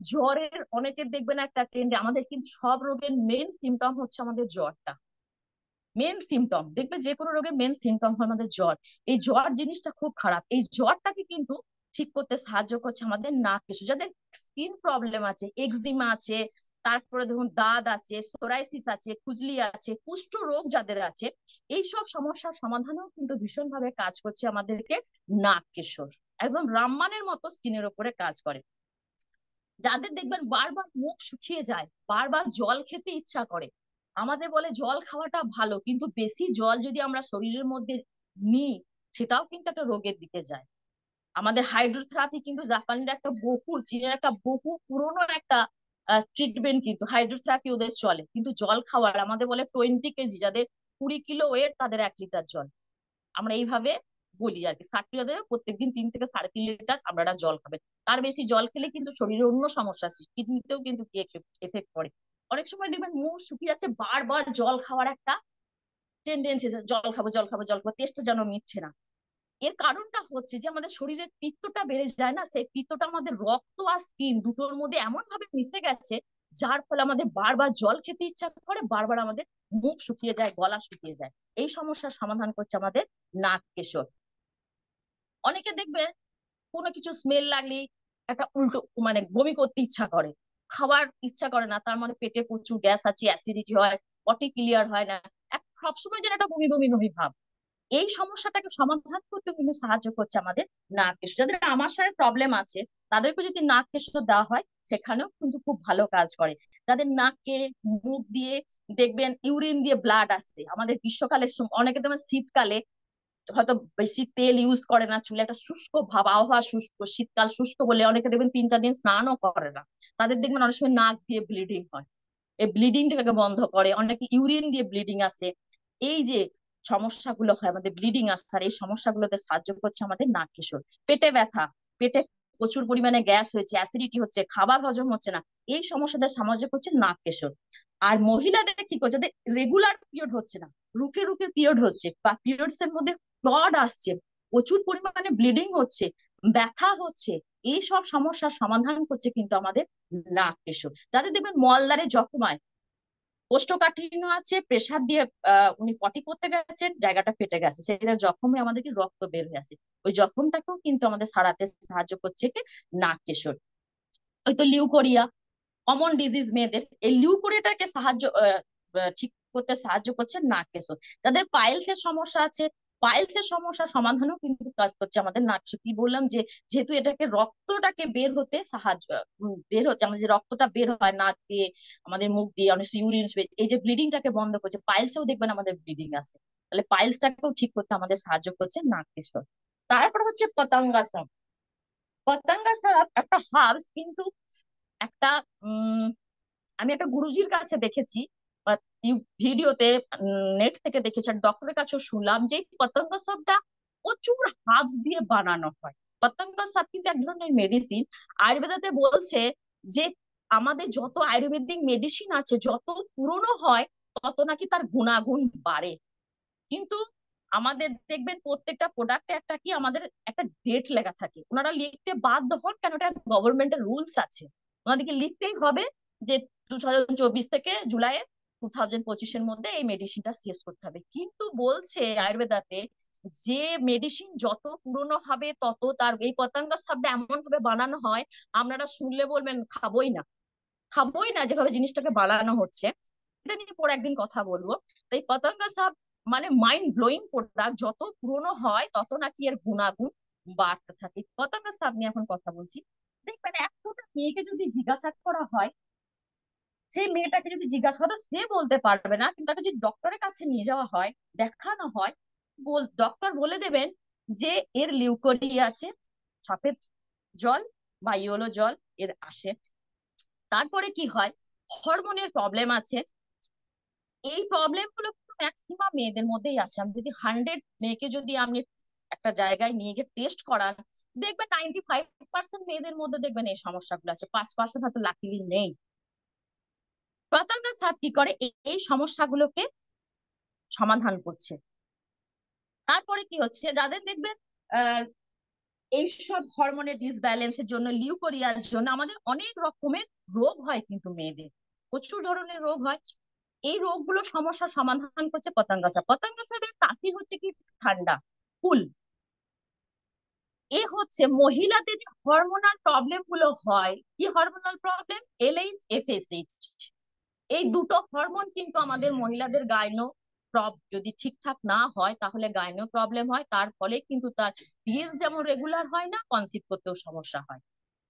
জ্বরের অনেকের দেখবেন একটা ট্রেন্ড, আমাদের কিন্তু সব রোগের মেন সিমটম হচ্ছে আমাদের জ্বরটা, মেন সিমটম দেখবে যে কোনো রোগের মেন সিমটম হয় আমাদের জ্বর। এই জ্বর জিনিসটা খুব খারাপ, এই জ্বরটাকে কিন্তু ঠিক করতে সাহায্য করছে আমাদের নাক কেশর। যাদের স্কিন প্রবলেম আছে, এক্সিমা আছে, তারপরে ধরুন দাঁত আছে, সোরাইসিস আছে, খুজলি আছে, কুষ্ঠ রোগ যাদের আছে, এই সব সমস্যার সমাধানেও কিন্তু ভীষণ ভাবে কাজ করছে আমাদেরকে নাক কেশর, একদম রামবানের মতো স্কিনের উপরে কাজ করে। যাদের দেখবেন বারবার মুখ শুকিয়ে যায়, বারবার জল খেতে ইচ্ছা করে, আমাদের বলে জল খাওয়াটা ভালো, কিন্তু বেশি জল যদি আমরা শরীরের মধ্যে নিই, সেটাও কিন্তু একটা রোগের দিকে যায়। আমাদের হাইড্রোথেরাপি কিন্তু জাপানের একটা বহু, চীনের একটা বহু পুরনো একটা ট্রিটমেন্ট, কিন্তু হাইড্রোথেরাপি ওদের চলে, কিন্তু জল খাওয়ার আমাদের বলে 20 কেজি, যাদের 20 কিলো ওয়েট তাদের 1 লিটার জল, আমরা এইভাবে বলি আর কি, 60 প্রত্যেকদিন 3 থেকে 3.5 লিটার আপনারা জল খাবেন। তার বেশি জল খেলে কিন্তু শরীরে অন্য সমস্যা, কিডনিতেও কিন্তু এফেক্ট করে। অনেক সময় দেখবেন মুখ শুকিয়ে যাচ্ছে, বারবার জল খাওয়ার একটা টেন্ডেন্সি, জল খাবো জল খাবো জল খাবো, টেস্টটা যেন মিটছে না। এর কারণটা হচ্ছে যে আমাদের শরীরের পিত্তটা বেড়ে যায় না, সেই পিত্তটা আমাদের রক্ত আর স্কিন দুটোর মধ্যে এমন ভাবে মিশে গেছে, যার ফলে আমাদের বারবার জল খেতে ইচ্ছা করে, বারবার আমাদের মুখ শুকিয়ে যায়, গলা শুকিয়ে যায়। এই সমস্যার সমাধান করছে আমাদের নাক কেশর। অনেকে দেখবে কোনো কিছু স্মেল লাগলে একটা উল্টো মানে বমি করতে ইচ্ছা করে, খাবার ইচ্ছা করে না, তার মানে পেটে প্রচুর গ্যাস আছে, অ্যাসিডিটি হয়, পটি ক্লিয়ার হয় না, সবসময় যেন একটা বমি বমি বমি ভাব। এই সমস্যাটাকে সমাধান করতে কিন্তু সাহায্য করছে আমাদের নাক কেশর। যাদের আমাশয়ের প্রবলেম আছে, তাদেরকে যদি নাক কেশর দেওয়া হয়, সেখানেও কিন্তু খুব ভালো কাজ করে। যাদের নাকে, মুখ দিয়ে দেখবেন ইউরিন দিয়ে ব্লাড আসছে, আমাদের গ্রীষ্মকালে অনেকে দেখবেন শীতকালে হয়তো বেশি তেল ইউজ করে না চুলে, একটা শুষ্ক ভাব, আবহাওয়া শুষ্ক, শীতকাল শুষ্ক বলে অনেকে দেখবেন 3-4 দিন স্নানও করে না, তাদের দেখবেন অনেক সময় নাক দিয়ে ব্লিডিং হয়। এই ব্লিডিংটাকে বন্ধ করে, অনেকে ইউরিন দিয়ে ব্লিডিং আসে। এই যে সমস্যাগুলো হয় আমাদের ব্লিডিং আসার, এই সমস্যাগুলোতে সাহায্য করছে আমাদের নাগকেশর। পেটে ব্যথা, পেটে প্রচুর পরিমাণে গ্যাস হয়েছে, অ্যাসিডিটি হচ্ছে, খাবার হজম হচ্ছে না, এই সমস্যাটা সাহায্য করছে নাগকেশর। আর মহিলাদের কি করছে, যাদের রেগুলার পিরিয়ড হচ্ছে না, রুকে রুকে পিরিয়ড হচ্ছে বা পিরিয়ডস এর মধ্যে ক্লড আসছে, প্রচুর পরিমাণে ব্লিডিং হচ্ছে, ব্যথা হচ্ছে, এই সব সমস্যার সমাধান করছে কিন্তু আমাদের নাগকেশর। যাদের দেখবেন মলদ্বারে জখমায়, কোষ্ঠকাঠিন্য আছে, প্রেসার দিয়ে উনি পটি করতে গেছেন, জায়গাটা ফেটে গেছে, সেটা জখমে আমাদের কি রক্ত বের হয়ে আছে, ওই জখমটাকেও কিন্তু আমাদের সারাতে সাহায্য করছে কি নাগকেশর। ওই তো লিউকোরিয়া, কমন ডিজিজ মেয়েদের, এই লিউকোরিয়াটাকে ঠিক করতে সাহায্য করছে নাগকেশর। যাদের পাইলস এর সমস্যা আছে, পাইলস এর সমস্যার সমাধানও কিন্তু কাজ করছে আমাদের নাগকেশর। কি বললাম যে যেহেতু এটাকে রক্তটাকে বের হতে সাহায্য, বের হচ্ছে আমাদের যে রক্তটা বের হয় নাক দিয়ে, আমাদের মুখ দিয়ে, অনেক ইউরিন, এই যে ব্লিডিংটাকে বন্ধ করছে, পাইলসেও দেখবেন আমাদের ব্লিডিং আছে, তাহলে পাইলসটাকেও ঠিক করতে আমাদের সাহায্য করছে নাগকেশর। তারপর হচ্ছে পতঙ্গাসন। পতঙ্গাসন একটা হার্বস কিন্তু, একটা আমি একটা গুরুজির কাছে দেখেছি বা ভিডিওতে, নেট থেকে দেখেছি, আর ডক্টরের কাছেও শুনলাম যে এই পতঙ্গ সাপটা প্রচুর হার্বস দিয়ে বানানো হয়। পতঙ্গ সাপ কিন্তু এক ধরনের মেডিসিন। আয়ুর্বেদাতে বলছে যে আমাদের যত আয়ুর্বেদিক মেডিসিন আছে, যত পুরনো হয় তত নাকি তার গুণাগুণ বাড়ে। কিন্তু আমাদের দেখবেন প্রত্যেকটা প্রোডাক্টে একটা কি আমাদের একটা ডেট লেখা থাকে, ওনারা লিখতে বাধ্য হন, কেন এটা গভর্নমেন্টের রুলস আছে, ওনাদেরকে লিখতেই হবে যে 2024 থেকে জুলাই 2025-এর মধ্যে এই মেডিসিনটা শেষ করতে হবে। কিন্তু বলছে আয়ুর্বেদাতে যে মেডিসিন যত পুরনো হবে তত তার, এই পতঙ্গ সাপটা এমন ভাবে বানানো হয়, আপনারা শুনলে বলবেন খাবোই না, খাবোই না যেভাবে জিনিসটাকে বানানো হচ্ছে। এটা নিয়ে পরে একদিন কথা বলবো। তাই পতঙ্গ সাপ মানে মাইন্ড ব্লোয়িং প্রোডাক্ট, যত পুরনো হয় তত নাকি এর গুণাগুণ বাড়তে থাকে। পতঙ্গ সাপ নিয়ে এখন কথা বলছি। দেখবেন একটা মেয়েকে যদি জিজ্ঞাসা করা হয়, সেই মেয়েটাকে যদি জিজ্ঞাসা করো সে বলতে পারবে না, কিন্তু তাকে যদি ডক্টরের কাছে নিয়ে যাওয়া হয়, দেখানো হয়, ডক্টর বলে দেবেন যে এর লিউকোরিয়া আছে, সফেদ জল বা ইয়েলো জল এর আসে। তারপরে কি হয়, হরমোনের প্রবলেম আছে, এই প্রবলেম গুলো কিন্তু ম্যাক্সিমাম মেয়েদের মধ্যেই আছে। আমি যদি 100 মেয়েকে যদি আপনি একটা জায়গায় নিয়ে গিয়ে টেস্ট করান, দেখবেন 95% মেয়েদের মধ্যে দেখবেন এই সমস্যাগুলো আছে, 5% হয়তো লাকিলি নেই। প্রত্যঙ্গা সাপ কি করে, এই সমস্যাগুলোকে সমাধান করছে। তারপরে কি হচ্ছে, যাদের দেখবেন আহ এইসব হরমোনের ডিসব্যালেন্সের জন্য, লিউকোরিয়ার জন্য আমাদের অনেক রকমের রোগ হয় কিন্তু মেয়েদের, প্রচুর ধরনের রোগ হয়। এই রোগগুলো সমস্যার সমাধান করছে পতঙ্গ সাপ। পতঙ্গ সাপের তাসি হচ্ছে কি ঠান্ডা, কুল। এ হচ্ছে মহিলাদের যে হরমোনাল প্রবলেম গুলো হয়, কি হরমোনাল প্রবলেম, LH FSH, এই দুটো হরমোন কিন্তু আমাদের মহিলাদের গাইনো যদি ঠিকঠাক না হয় তাহলে গাইনো প্রবলেম হয়, তার ফলে কিন্তু তার পিরিয়ড যেমন রেগুলার হয় না, কনসিভ করতেও সমস্যা হয়।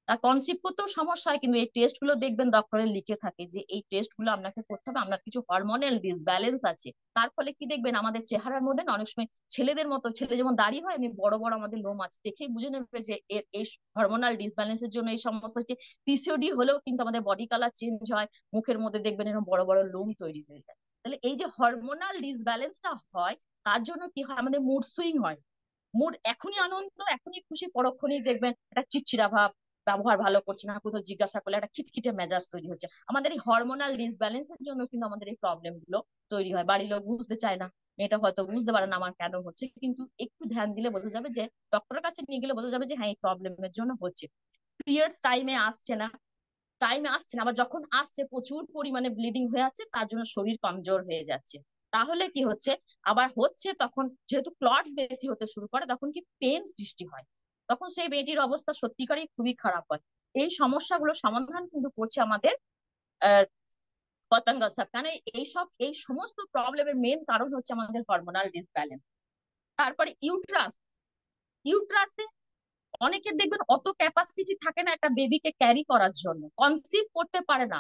তার কনসিভ করতেও সমস্যা হয়, কিন্তু এই টেস্ট গুলো দেখবেন ডক্টরের লিখে থাকে যে এই টেস্ট গুলো আপনাকে করতে হবে, আপনার কিছু হরমোনাল ডিসব্যালেন্স আছে। তার ফলে কি দেখবেন আমাদের চেহারার মধ্যে না অনেক সময় ছেলেদের মতো, ছেলে যেমন দাড়ি হয় এমনি বড় বড় আমাদের লোম আছে, দেখেই বুঝে নেবে যে এর এই হরমোনাল ডিসব্যালেন্সের জন্য এই সমস্যা হচ্ছে। পিসিওডি হলেও কিন্তু আমাদের বডি কালার চেঞ্জ হয়, মুখের মধ্যে দেখবেন এরকম বড় বড় লোম তৈরি হয়ে যায়। তাহলে এই যে হরমোনাল ডিসব্যালেন্সটা হয়, তার জন্য কি হয়, আমাদের মুড সুইং হয়। মুড এখনই আনন্দ, এখনই খুশি, পরক্ষণই দেখবেন একটা চিড়চিড়া ভাব, ব্যবহার ভালো করছে না, কোথাও জিজ্ঞাসা করলে একটা খিটখিটে মেজাজ তৈরি হচ্ছে। আমাদের এই হরমোনাল ডিসব্যালেন্সের জন্য কিন্তু আমাদের এই প্রবলেম গুলো তৈরি হয়। বাড়ির লোক বুঝতে চায় না, মেয়েটা হয়তো বুঝতে পারে না আমার কেন হচ্ছে, কিন্তু একটু ধ্যান দিলে বোঝা যাবে যে, ডক্টরের কাছে নিয়ে গেলে বোঝা যাবে যে হ্যাঁ এই প্রবলেমের জন্য হচ্ছে। পিরিয়ডস টাইমে আসছে না, আবার যখন আসছে প্রচুর পরিমাণে ব্লিডিং হয়ে যাচ্ছে, তার জন্য শরীর কমজোর হয়ে যাচ্ছে। তাহলে কি হচ্ছে, আবার হচ্ছে তখন যেহেতু ক্লটস বেশি হতে শুরু করে, তখন কি পেন সৃষ্টি হয়, তখন সেই মেয়েটির অবস্থা সত্যিকারই খুবই খারাপ হয়। এই সমস্যাগুলো সমাধান কিন্তু করছে আমাদের আহ পতঙ্গ সাপ। কারণ এই সমস্ত প্রবলেমের মেন কারণ হচ্ছে আমাদের হরমোনাল ডিসব্যালেন্স। তারপরে ইউট্রাসে অনেকের দেখবেন অত ক্যাপাসিটি থাকে না একটা বেবিকে ক্যারি করার জন্য, কনসিভ করতে পারে না।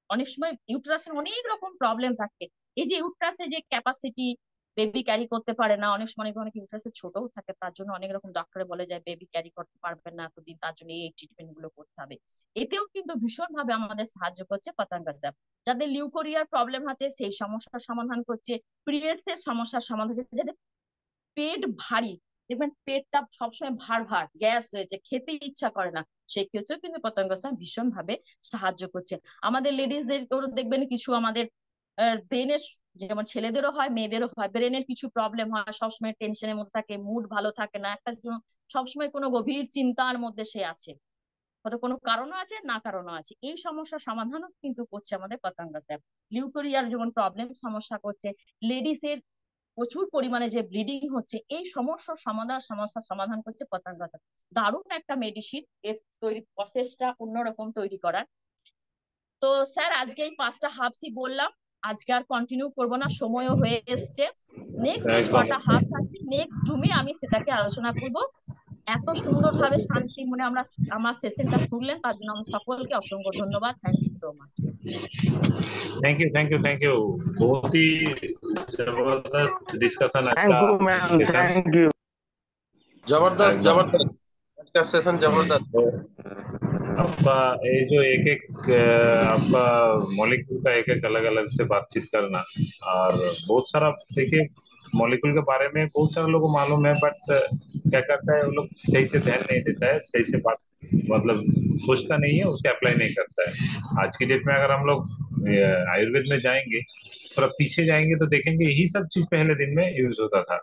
অনেক সময় ইউট্রাসের অনেক রকম প্রবলেম থাকে। এই যে ইউট্রাসের যে ক্যাপাসিটি, বেবি ক্যারি করতে পারে না, অনেক সময় অনেক ইন্টারেস্ট ছোটও থাকে, তার জন্য অনেক রকম ডক্টরে বলে যায় বেবি ক্যারি করতে পারবেন না এতদিন, তার জন্য এই ট্রিটমেন্ট গুলো করতে হবে। এতেও কিন্তু ভীষণ ভাবে আমাদের সাহায্য করছে পতঙ্গার স্যাপ। যাদের লিউকোরিয়ার প্রবলেম আছে সেই সমস্যার সমাধান করছে, পিরিয়ডস এর সমস্যার সমাধান হচ্ছে, যাদের পেট ভারী, দেখবেন পেটটা সবসময় ভার ভার গ্যাস হয়েছে, খেতে ইচ্ছা করে না, সেই ক্ষেত্রেও কিন্তু পতঙ্গ স্নান ভীষণ ভাবে সাহায্য করছে। আমাদের লেডিসদের দেখবেন কিছু আমাদের ব্রেনের, যেমন ছেলেদেরও হয় মেয়েদেরও হয়, ব্রেনের কিছু প্রবলেম হয়, সবসময় টেনশনের মধ্যে থাকে, মুড ভালো থাকে না, একটা সবসময় কোনো গভীর চিন্তার মধ্যে সে আছে, হয়তো কোনো কারণও আছে না কারণও আছে, এই সমস্যার সমাধানও কিন্তু করছে আমাদের পতঙ্গ স্যাপ। লিউকোরিয়ার যেমন প্রবলেম সমস্যা করছে, লেডিসের প্রচুর পরিমাণে যে ব্লিডিং হচ্ছে, এই সমস্যার সমাধান করছে পতঙ্গ স্যাপ। দারুণ একটা মেডিসিন, এর তৈরি প্রসেসটা অন্যরকম তৈরি করার। তো স্যার আজকে এই 5টা হার্বসই বললাম, আজকে আর কন্টিনিউ করবো না, সময়ও হয়ে এসছে। নেক্সট যে
একদম
6টা হার্বস আছে নেক্সট জুমে আমি সেটাকে আলোচনা করব। এত সুন্দরভাবে শান্তি মনে আমরা আমার সেশনটা শুনলেন, তার জন্য আমি সকলকে অসংখ্য ধন্যবাদ। Thank you so much.
Thank you thank you thank you. बहुत ही जबरदस्त डिस्कशन आज
थैंक
का
you ma'am,
session.
Thank you.
जबरदस्त
एकदम।
जबरदस्त का सेशन जबरदस्त।
तो आपका ये जो एक एक आपका मॉलिक्यूल का एक एक अलग अलग से बातचीत करना, और बहुत सारा देखिए मॉलिक्यूल के बारे में बहुत सारे लोगों को मालूम है, बट क्या करता है वो लोग सही से ध्यान नहीं देता है, सही से बात मतलब सोचता नहीं है, उसके अप्लाई नहीं करता है। आज की डेट में अगर हम लोग आयुर्वेद में जाएंगे, थोड़ा पीछे जाएंगे तो देखेंगे यही सब चीज पहले दिन में यूज होता था।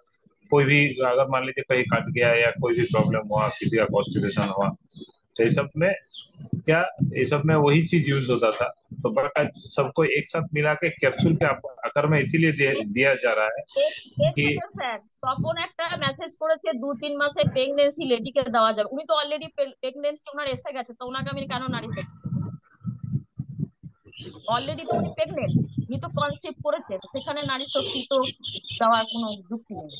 कोई भी अगर मान लीजिए कहीं कट गया या कोई भी प्रॉब्लम हुआ, किसी का कॉन्स्टिपेशन हुआ, तो ये सब में क्या, ये सब में वही चीज यूज होता था। तो बट आज सबको एक साथ मिला के कैप्सूल के आकार में इसीलिए दिया जा रहा है
এক
कि
সেকেন্ড স্যার, তখন একটা মেসেজ করেছে 2-3 মাসে প্রেগনেন্সি লেডিকে দেওয়া যাবে, উনি তো অলরেডি প্রেগনেন্সি ওনার এসে গেছে, তো ওনাকে আমি কেন নারী শক্তি দেবো? অলরেডি তো উনি প্রেগনেন্ট, উনি তো কনসিভ করেছে, তো সেখানে নারী শক্তি তো দেওয়ার কোনো যুক্তি নেই।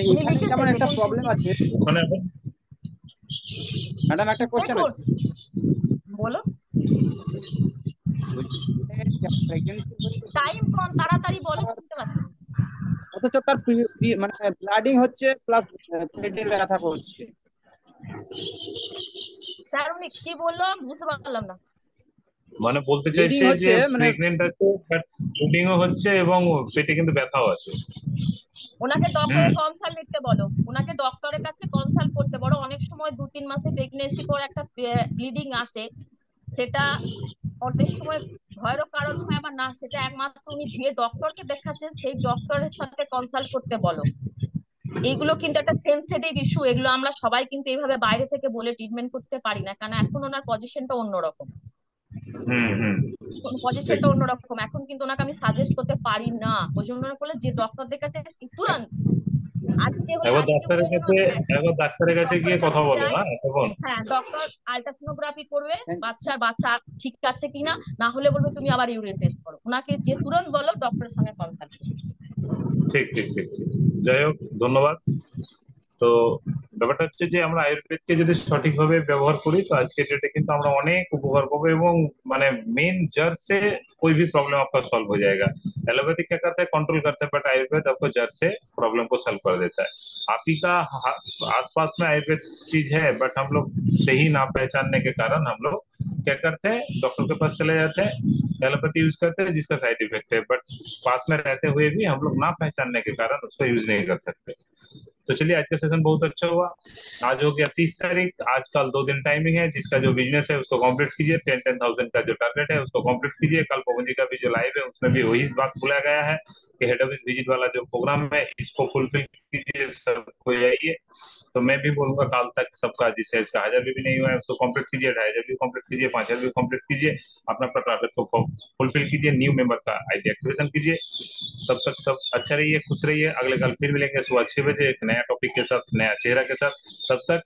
উনি
এখানে
লিখেছে
যেমন একটা
দেখুন
প্রবলেম আছে
ওখানে
ম্যাডাম, একটা কোশ্চেন
দেখুন
আছে।
বলো,
প্রেগন্যান্সি
টাইম কম, তাড়াতাড়ি বলো, শুনতে পাচ্ছি না।
অথচ তার মানে ব্লাডিং হচ্ছে প্লাস পেটে ব্যথা করছে।
স্যার উনি কি বললো বুঝতে পারলাম না।
মানে বলতে
ব্লিডিং
চাইছে যে
হচ্ছে মানে
প্রেগনেন্ট আছে, বাট ব্লিডিংও হচ্ছে এবং পেটে কিন্তু ব্যথাও আছে।
ওনাকে
হুম।
ডক্টরের কনসাল্ট নিতে বলো, ওনাকে ডক্টরের কাছে কনসাল্ট করতে বলো। অনেক সময় 2-3 মাসে প্রেগনেন্সি পর একটা ব্লিডিং আসে, সেটা অনেক সময় ভয়েরও কারণ হয়, আবার না, সেটা একমাত্র উনি যে ডক্টরকে দেখাচ্ছেন সেই ডক্টরের সাথে কনসাল্ট করতে বলো। এইগুলো কিন্তু একটা সেন্সিটিভ ইস্যু, এগুলো আমরা সবাই কিন্তু এইভাবে বাইরে থেকে বলে ট্রিটমেন্ট করতে পারি না, কারণ এখন ওনার পজিশনটা অন্যরকম,
হুম। ঠিক।
পজিশনটা অন্যরকম, এখন কিন্তু ওনাকে আমি সাজেস্ট করতে পারি না। ওই জন্য করলে যে ডক্টর দেখাচ্ছে তুরন্ত, আজকে হলে
একবার
আজকে
ডাক্তারের
বলে যেন
কাছে, একবার ডাক্তারের কাছে গিয়ে
ডক্টরের
কথা
কাছে
বলো,
যাই।
হ্যাঁ তখন।
হ্যাঁ, ডক্টর আলট্রাসোনোগ্রাফি করবে, বাচ্চা ঠিক আছে কিনা, না হলে বলবে তুমি আবার ইউরিন টেস্ট করো, ওনাকে যে তুরন্ত বলো ডক্টরের সঙ্গে কনসাল্ট করো।
ঠিক ঠিক ঠিক ঠিক। যাই হোক, ধন্যবাদ। তো ব্যাপারটা হচ্ছে যে আমরা আয়ুর্বেদকে যদি সঠিকভাবে ব্যবহার করি তো আজকের ডেটে কিন্তু আমরা অনেক उपकार पाबो, এবং মানে मेन जड़ से कोई भी प्रॉब्लम आपका सॉल्व हो जाएगा। एलोपैथी क्या करता है, कंट्रोल करता है, बट आयुर्वेद आपको जड़ से प्रॉब्लम को सॉल्व कर देता है। आप ही का आसपास में आयुर्वेद चीज है, बट हम लोग सही ना पहचानने के कारण हम लोग क्या करते हैं, डॉक्टर के पास चले जाते हैं, एलोपैथी यूज करते हैं जिसका साइड इफेक्ट है, बट पास में रहते हुए भी हम लोग ना पहचानने के कारण उसको यूज नहीं कर सकते। तो चलिए, आज का सेशन बहुत अच्छा हुआ। आज हो गया 30 तारीख, आज कल 2 दिन टाइमिंग है, जिसका जो बिजनेस है उसको कंप्लीट कीजिए, 10,000 का जो टारगेट है उसको कंप्लीट कीजिए। कल पवन जी का भी जो लाइव है उसमें भी वही बात बुलाया गया है कि हेड ऑफिस विजिट वाला जो प्रोग्राम है इसको फुलफिल कीजिए, सबको जाइए। तो मैं भी बोलूंगा कल तक सबका, जिससे इसका 1000 भी नहीं हुआ है उसको कंप्लीट कीजिए, 2500 भी कंप्लीट कीजिए, 5000 भी कंप्लीट कीजिए, अपना टारगेट को फुलफिल कीजिए, न्यू मेंबर का आईडी एक्टिवेशन कीजिए। तब तक सब अच्छा रहिए, खुश रहिए। अगले कल फिर मिलेंगे सुबह 6 बजे एक नया टॉपिक के साथ, नया चेहरा के साथ। तब तक